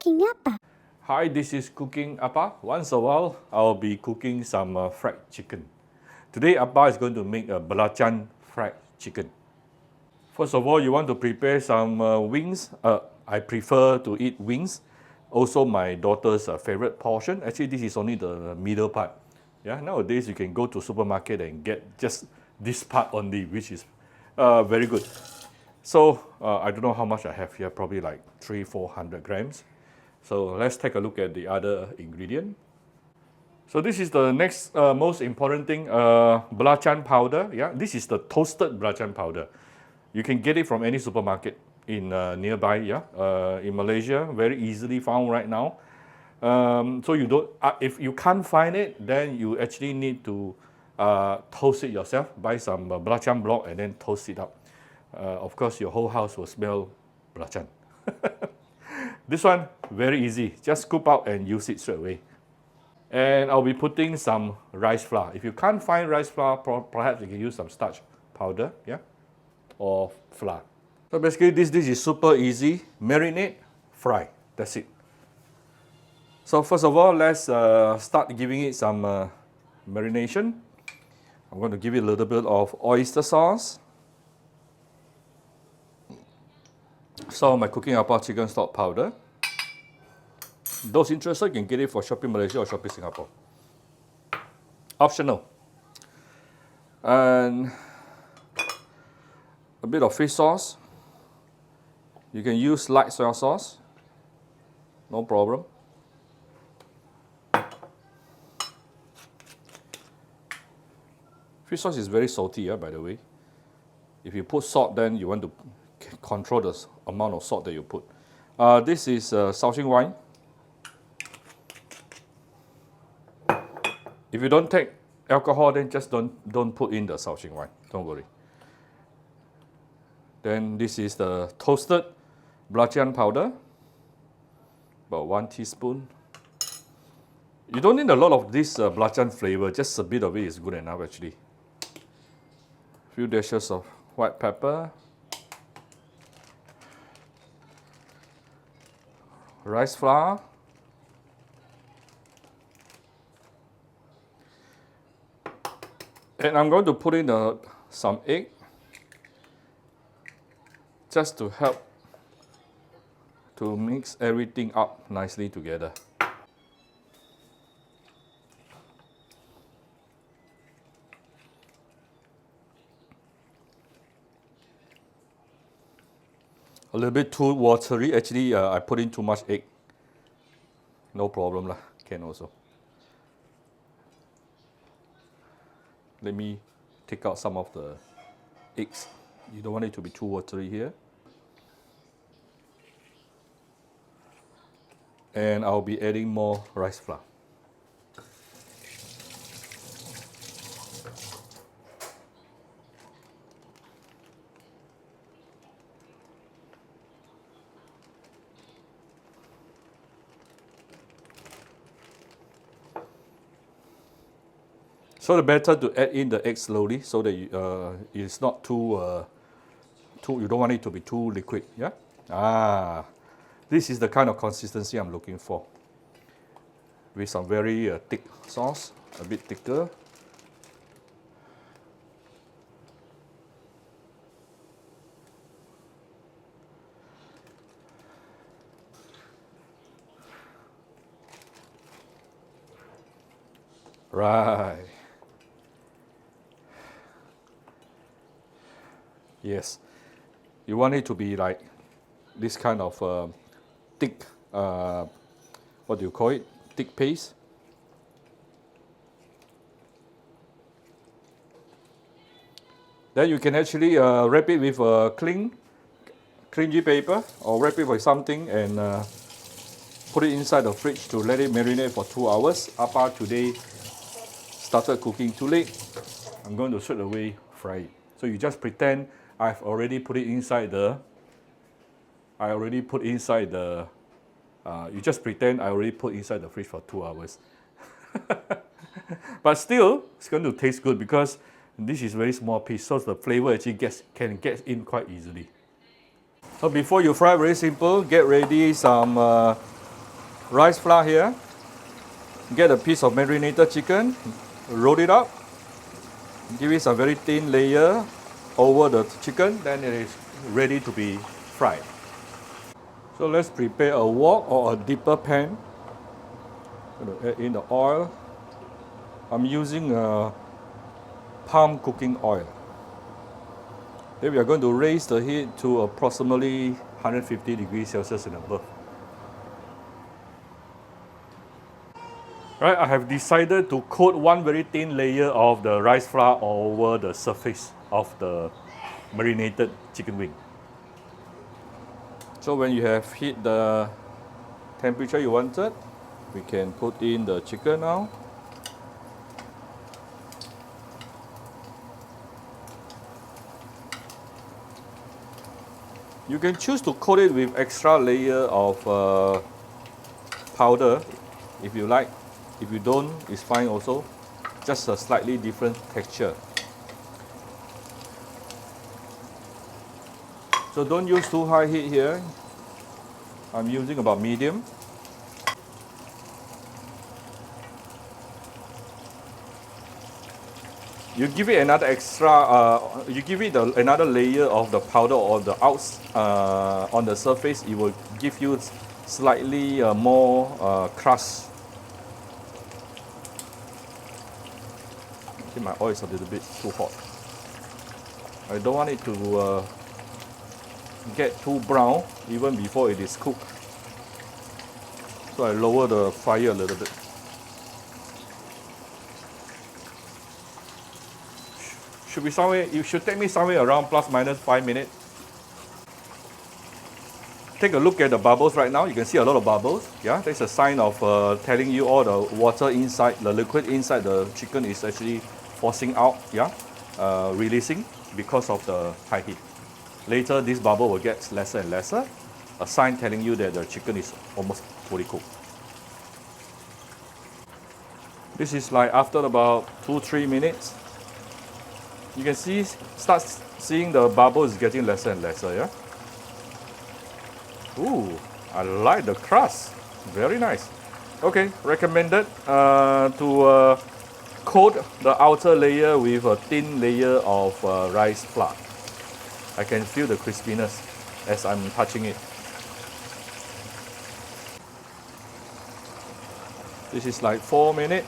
Cooking apa? Hi, this is Cooking Appa. Once a while, I'll be cooking some fried chicken. Today, Appa is going to make a Belacan fried chicken. First of all, you want to prepare some wings. I prefer to eat wings. Also, my daughter's favorite portion. Actually, this is only the middle part. Yeah, nowadays you can go to supermarket and get just this part only, which is very good. So I don't know how much I have here. Probably like 300-400 grams. So let's take a look at the other ingredient. So this is the next most important thing, Belacan powder. Yeah, this is the toasted Belacan powder. You can get it from any supermarket in nearby. Yeah, in Malaysia, very easily found right now. So you don't. If you can't find it, then you actually need to toast it yourself. Buy some Belacan block and then toast it up. Of course, your whole house will smell Belacan. This one, very easy. Just scoop out and use it straight away. And I'll be putting some rice flour. If you can't find rice flour, perhaps you can use some starch powder, yeah, or flour. So basically, this dish is super easy. Marinate, fry. That's it. So first of all, let's start giving it some marination. I'm going to give it a little bit of oyster sauce. Some of my Cooking Appa chicken stock powder. Those interested can get it for Shopee Malaysia or Shopee Singapore. Optional. And a bit of fish sauce. You can use light soy sauce. No problem. Fish sauce is very salty, by the way. If you put salt, then you want to control the amount of salt that you put. This is Shaoxing wine. If you don't take alcohol, then just don't put in the Shaoxing wine. Don't worry. Then this is the toasted Belacan powder, about 1 teaspoon. You don't need a lot of this Belacan flavor. Just a bit of it is good enough actually. Few dashes of white pepper. Rice flour, and I'm going to put in some egg just to help to mix everything up nicely together. A little bit too watery. Actually, I put in too much egg. No problem lah. Can also. Let me take out some of the eggs. You don't want it to be too watery here. And I'll be adding more rice flour. So the better to add in the egg slowly so that it's not too, you don't want it to be too liquid, yeah? This is the kind of consistency I'm looking for. With some very thick sauce, a bit thicker. Right. Yes, you want it to be like this kind of thick, what do you call it? Thick paste. Then you can actually wrap it with a clingy paper or wrap it with something and put it inside the fridge to let it marinate for 2 hours. Appa today started cooking too late. I'm going to straight away fry it. So you just pretend I've already put it inside the, you just pretend I already put inside the fridge for 2 hours. But still, it's going to taste good because this is very small piece, so the flavor actually can get in quite easily. So before you fry, very simple, get ready some rice flour here. Get a piece of marinated chicken, roll it up, give it a very thin layer over the chicken, then it is ready to be fried. So let's prepare a wok or a deeper pan. I'm going to add in the oil. I'm using palm cooking oil. Then we are going to raise the heat to approximately 150 degrees Celsius and above. Right, I have decided to coat one very thin layer of the rice flour over the surface of the marinated chicken wing. So when you have hit the temperature you wanted, we can put in the chicken now. You can choose to coat it with extra layer of powder if you like. If you don't, it's fine also. Just a slightly different texture. So don't use too high heat here. I'm using about medium. You give it another another layer of the powder or the outs on the surface. It will give you slightly more crust. I think my oil is a little bit too hot. I don't want it to get too brown even before it is cooked. So I lower the fire a little bit. Should be somewhere, it should take me somewhere around plus minus 5 minutes. Take a look at the bubbles right now. You can see a lot of bubbles. Yeah, that's a sign of telling you all the water inside, the liquid inside the chicken is actually forcing out, yeah, releasing because of the high heat. Later, this bubble will get lesser and lesser, a sign telling you that the chicken is almost fully cooked. This is like after about 2-3 minutes. You can see, start seeing the bubble is getting lesser and lesser, yeah? Ooh, I like the crust. Very nice. Okay, recommended to coat the outer layer with a thin layer of rice flour. I can feel the crispiness as I'm touching it. This is like 4 minutes.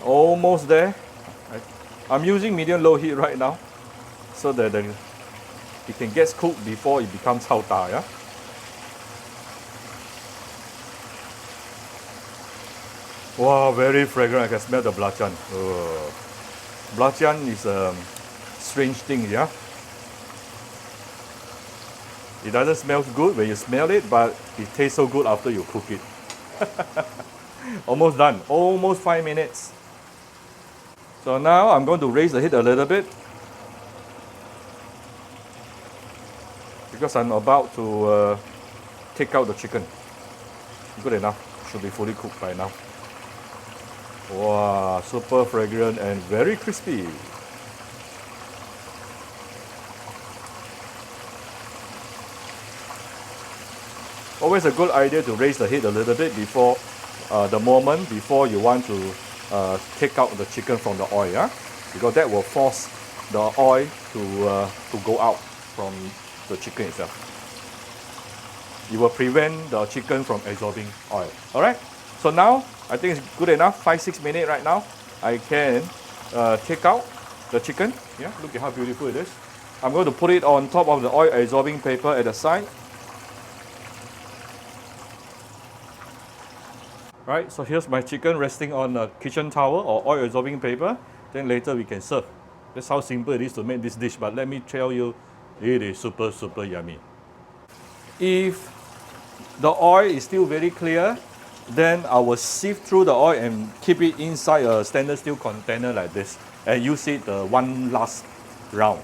Almost there. I'm using medium-low heat right now so that it can get cooked before it becomes chao ta, yeah? Wow, very fragrant. I can smell the belacan. Belacan is a strange thing, yeah? It doesn't smell good when you smell it, but it tastes so good after you cook it. Almost done. Almost 5 minutes. So now I'm going to raise the heat a little bit because I'm about to take out the chicken. Good enough. Should be fully cooked by now. Wow, super fragrant and very crispy. Always a good idea to raise the heat a little bit before before you want to take out the chicken from the oil, yeah? Because that will force the oil to go out from the chicken itself. It will prevent the chicken from absorbing oil. Alright? So now, I think it's good enough, 5-6 minutes right now. I can take out the chicken. Yeah, look at how beautiful it is. I'm going to put it on top of the oil absorbing paper at the side. Right, so here's my chicken resting on a kitchen towel or oil absorbing paper. Then later we can serve. That's how simple it is to make this dish, but let me tell you, it is super, super yummy. If the oil is still very clear, then I will sift through the oil and keep it inside a stainless steel container like this and use it one last round.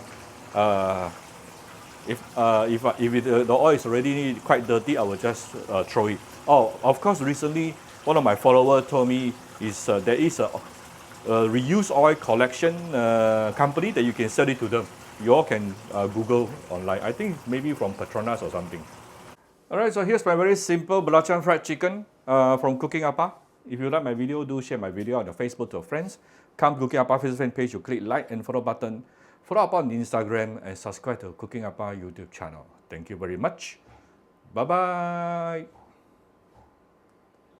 If the oil is already quite dirty, I will just throw it. Oh, of course, recently one of my followers told me there is a reuse oil collection company that you can sell it to them. You all can Google online. I think maybe from Petronas or something. Alright, so here's my very simple belacan fried chicken from Cooking Apa. If you like my video, do share my video on your Facebook to your friends. Come to Cooking Apa Facebook fan page, you click like and follow button. Follow up on Instagram and subscribe to Cooking Apa YouTube channel. Thank you very much. Bye-bye.